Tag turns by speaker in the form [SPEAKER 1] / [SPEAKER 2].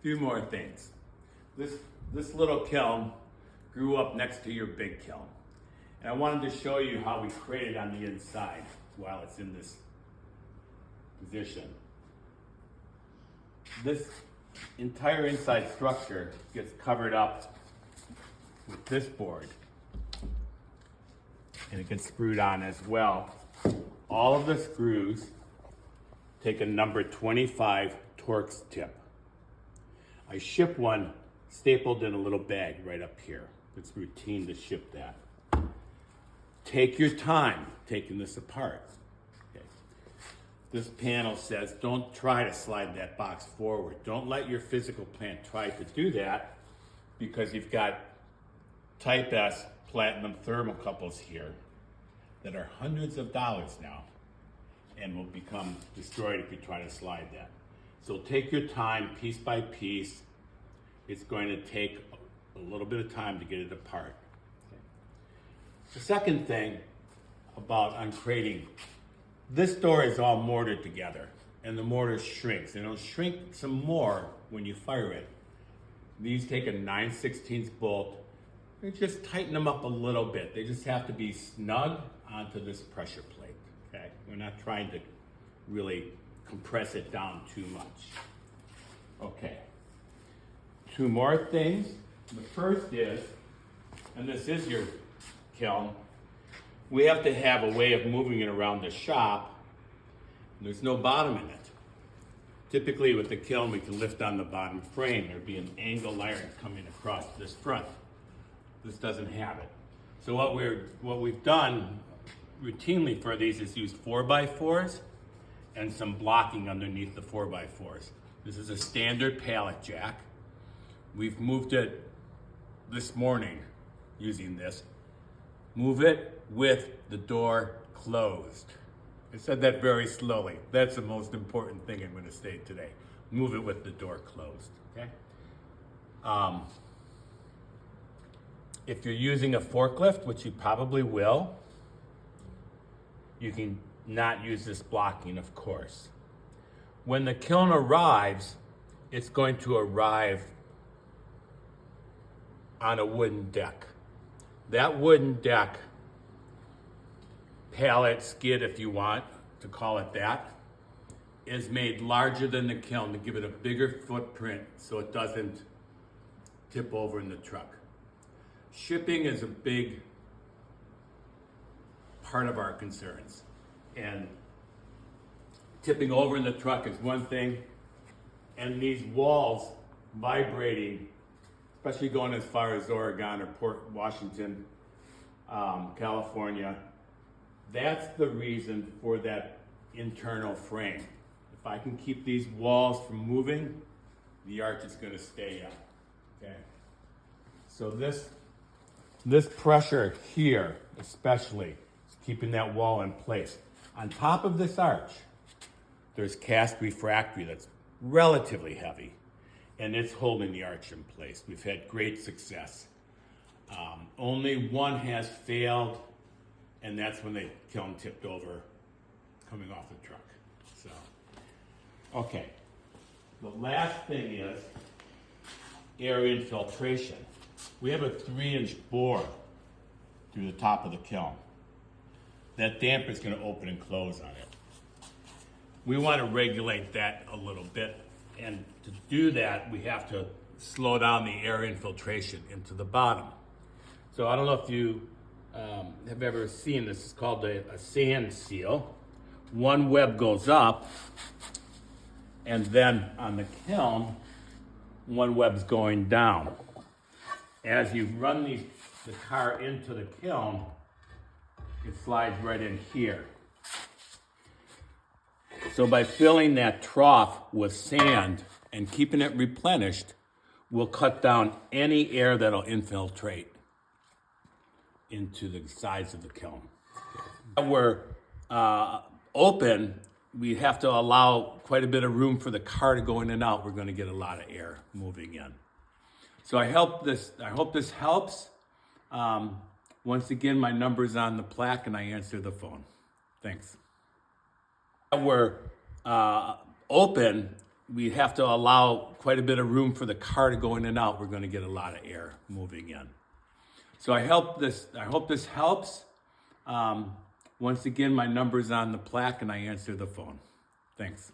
[SPEAKER 1] few more things. This little kiln grew up next to your big kiln. And I wanted to show you how we crate it on the inside while it's in this position. This entire inside structure gets covered up with this board. And it gets screwed on as well. All of the screws take a number 25 Torx tip. I ship one stapled in a little bag right up here. It's routine to ship that. Take your time taking this apart. Okay. This panel says don't try to slide that box forward. Don't let your physical plant try to do that because you've got Type S platinum thermocouples here that are hundreds of dollars now and will become destroyed if you try to slide that. So take your time, piece by piece. It's going to take a little bit of time to get it apart. Okay. The second thing about uncrating, this door is all mortared together and the mortar shrinks, and it'll shrink some more when you fire it. These take a 9/16 bolt. You just tighten them up a little bit. They just have to be snug onto this pressure plate, okay? We're not trying to really compress it down too much. Okay, two more things. The first is, and this is your kiln, we have to have a way of moving it around the shop. There's no bottom in it. Typically with the kiln, we can lift on the bottom frame. There'd be an angle iron coming across this front. This doesn't have it. So what we've done routinely for these is use 4x4s and some blocking underneath the 4x4s. This is a standard pallet jack. We've moved it this morning using this. Move it with the door closed. I said that very slowly. That's the most important thing I'm going to say today. Move it with the door closed, okay? If you're using a forklift, which you probably will, you can not use this blocking, of course. When the kiln arrives, it's going to arrive on a wooden deck. That wooden deck, pallet, skid if you want to call it that, is made larger than the kiln to give it a bigger footprint so it doesn't tip over in the truck. Shipping is a big part of our concerns. And tipping over in the truck is one thing, and these walls vibrating, especially going as far as Oregon or Port Washington, California, that's the reason for that internal frame. If I can keep these walls from moving, the arch is going to stay up. Okay. So this pressure here, especially, is keeping that wall in place. On top of this arch, there's cast refractory that's relatively heavy, and it's holding the arch in place. We've had great success. Only one has failed, and that's when the kiln tipped over coming off the truck. So, okay. The last thing is air infiltration. We have a 3-inch bore through the top of the kiln. That damper is going to open and close on it. We want to regulate that a little bit, and to do that, we have to slow down the air infiltration into the bottom. So I don't know if you have ever seen this. It's called a sand seal. One web goes up, and then on the kiln, one web's going down. As you run the car into the kiln, it slides right in here. So by filling that trough with sand and keeping it replenished, we'll cut down any air that'll infiltrate into the sides of the kiln. When we're open, we have to allow quite a bit of room for the car to go in and out. We're going to get a lot of air moving in. So I hope this helps. Once again, my number's on the plaque and I answer the phone. Thanks. When we're open, we have to allow quite a bit of room for the car to go in and out. We're going to get a lot of air moving in. So I hope this helps. Once again, my number's on the plaque and I answer the phone. Thanks.